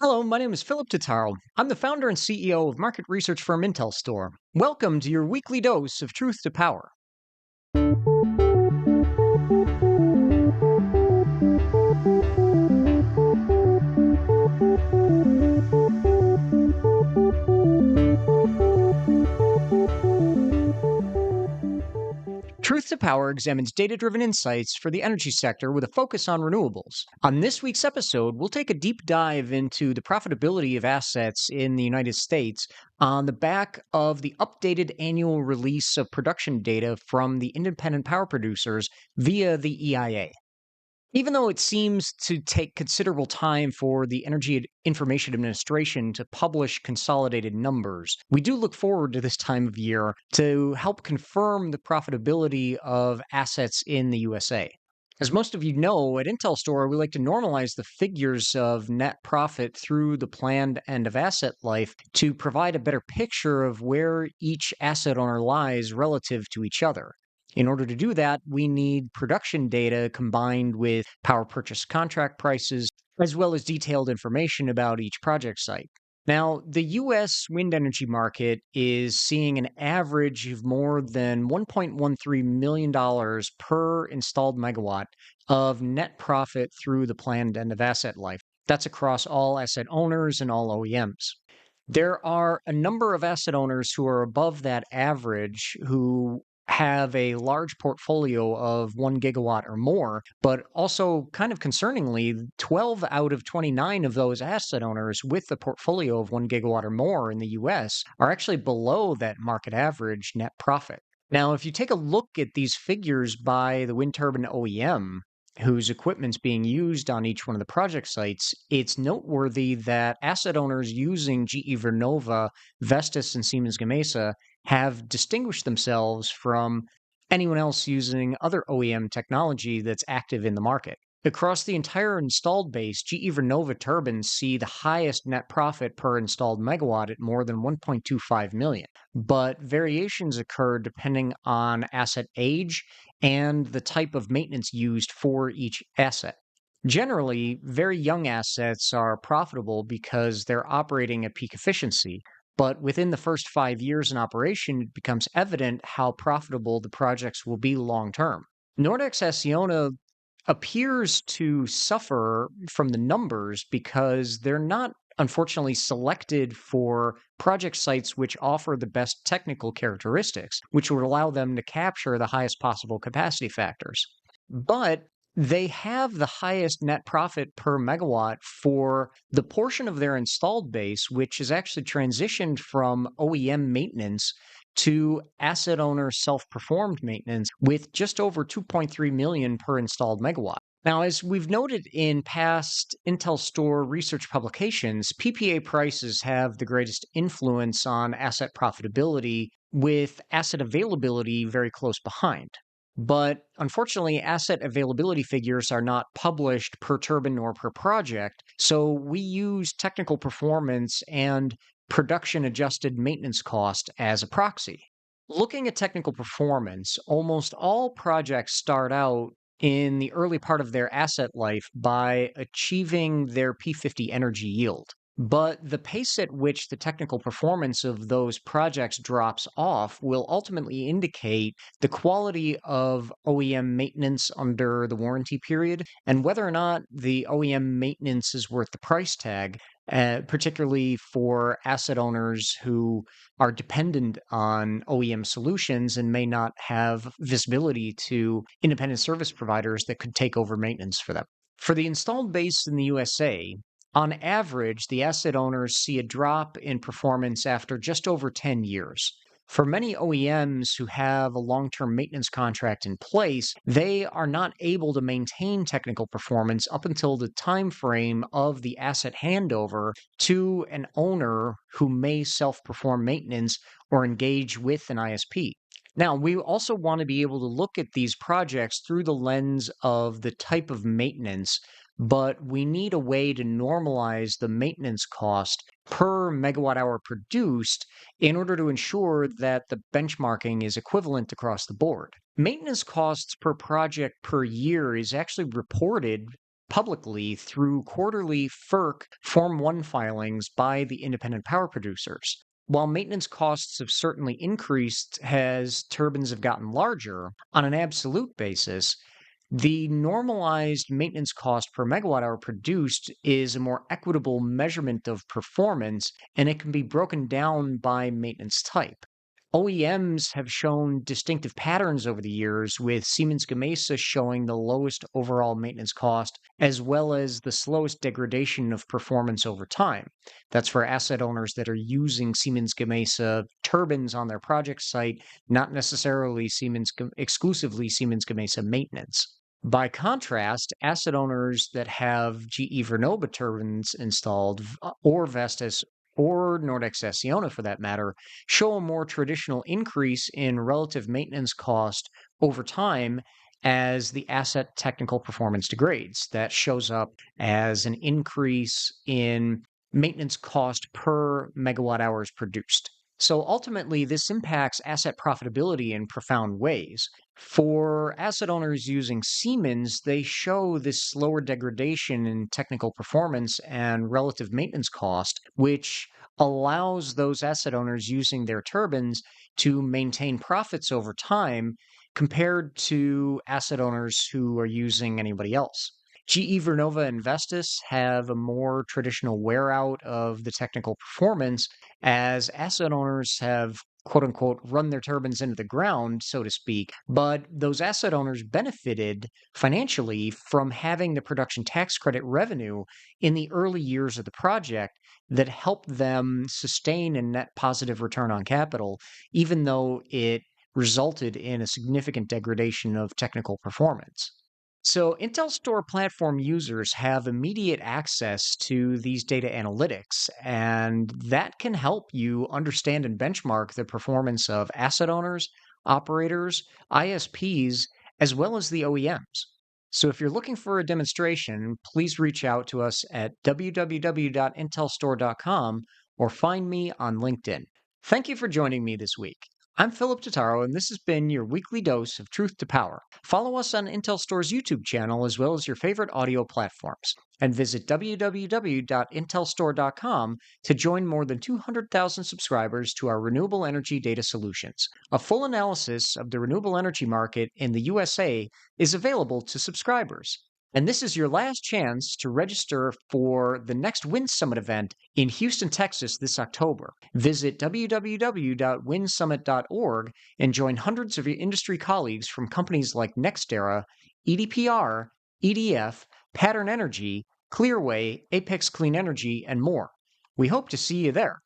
Hello, my name is Philip Totaro. I'm the founder and CEO of market research firm IntelStor. Welcome to your weekly dose of truth to power. Truth to Power examines data driven insights for the energy sector with a focus on renewables. On this week's episode, we'll take a deep dive into the profitability of assets in the United States on the back of the updated annual release of production data from the independent power producers via the EIA. Even though it seems to take considerable time for the Information Administration to publish consolidated numbers, we do look forward to this time of year to help confirm the profitability of assets in the USA. As most of you know, at IntelStor, we like to normalize the figures of net profit through the planned end of asset life to provide a better picture of where each asset owner lies relative to each other. In order to do that, we need production data combined with power purchase contract prices, as well as detailed information about each project site. Now, the US wind energy market is seeing an average of more than $1.13 million per installed megawatt of net profit through the planned end of asset life. That's across all asset owners and all OEMs. There are a number of asset owners who are above that average who have a large portfolio of 1 gigawatt or more, but also, kind of concerningly, 12 out of 29 of those asset owners with a portfolio of 1 gigawatt or more in the US are actually below that market average net profit. Now, if you take a look at these figures by the wind turbine OEM, whose equipment's being used on each one of the project sites, it's noteworthy that asset owners using GE Vernova, Vestas, and Siemens Gamesa have distinguished themselves from anyone else using other OEM technology that's active in the market. Across the entire installed base, GE Vernova turbines see the highest net profit per installed megawatt at more than 1.25 million. But variations occur depending on asset age and the type of maintenance used for each asset. Generally, very young assets are profitable because they're operating at peak efficiency, but within the first 5 years in operation, it becomes evident how profitable the projects will be long term. Nordex Acciona appears to suffer from the numbers because they're not unfortunately selected for project sites which offer the best technical characteristics, which would allow them to capture the highest possible capacity factors. But they have the highest net profit per megawatt for the portion of their installed base, which is actually transitioned from OEM maintenance to asset owner self-performed maintenance with just over 2.3 million per installed megawatt. Now, as we've noted in past IntelStor research publications, PPA prices have the greatest influence on asset profitability, with asset availability very close behind. But unfortunately, asset availability figures are not published per turbine or per project, so we use technical performance and production adjusted maintenance cost as a proxy. Looking at technical performance, almost all projects start out in the early part of their asset life by achieving their P50 energy yield. But the pace at which the technical performance of those projects drops off will ultimately indicate the quality of OEM maintenance under the warranty period and whether or not the OEM maintenance is worth the price tag, particularly for asset owners who are dependent on OEM solutions and may not have visibility to independent service providers that could take over maintenance for them. For the installed base in the USA, on average, the asset owners see a drop in performance after just over 10 years. For many OEMs who have a long term maintenance contract in place, they are not able to maintain technical performance up until the time frame of the asset handover to an owner who may self perform maintenance or engage with an ISP. Now, we also want to be able to look at these projects through the lens of the type of maintenance, but we need a way to normalize the maintenance cost per megawatt hour produced in order to ensure that the benchmarking is equivalent across the board. Maintenance costs per project per year is actually reported publicly through quarterly FERC Form 1 filings by the independent power producers. While maintenance costs have certainly increased as turbines have gotten larger, on an absolute basis, the normalized maintenance cost per megawatt hour produced is a more equitable measurement of performance, and it can be broken down by maintenance type. OEMs have shown distinctive patterns over the years, with Siemens Gamesa showing the lowest overall maintenance cost, as well as the slowest degradation of performance over time. That's for asset owners that are using Siemens Gamesa turbines on their project site, not necessarily exclusively Siemens Gamesa maintenance. By contrast, asset owners that have GE Vernova turbines installed, or Vestas or Nordex for that matter, show a more traditional increase in relative maintenance cost over time as the asset technical performance degrades. That shows up as an increase in maintenance cost per megawatt hours produced. So ultimately, this impacts asset profitability in profound ways. For asset owners using Siemens, they show this slower degradation in technical performance and relative maintenance cost, which allows those asset owners using their turbines to maintain profits over time compared to asset owners who are using anybody else. GE Vernova and Vestas have a more traditional wear out of the technical performance as asset owners have quote unquote run their turbines into the ground, so to speak. But those asset owners benefited financially from having the production tax credit revenue in the early years of the project that helped them sustain a net positive return on capital, even though it resulted in a significant degradation of technical performance. So, IntelStor platform users have immediate access to these data analytics, and that can help you understand and benchmark the performance of asset owners, operators, ISPs, as well as the OEMs. So, if you're looking for a demonstration, please reach out to us at www.intelstor.com or find me on LinkedIn. Thank you for joining me this week. I'm Philip Totaro, and this has been your weekly dose of truth to power. Follow us on IntelStor's YouTube channel as well as your favorite audio platforms, and visit www.intelstor.com to join more than 200,000 subscribers to our renewable energy data solutions. A full analysis of the renewable energy market in the USA is available to subscribers. And this is your last chance to register for the next Wind Summit event in Houston, Texas this October. Visit www.windsummit.org and join hundreds of your industry colleagues from companies like NextEra, EDPR, EDF, Pattern Energy, Clearway, Apex Clean Energy, and more. We hope to see you there.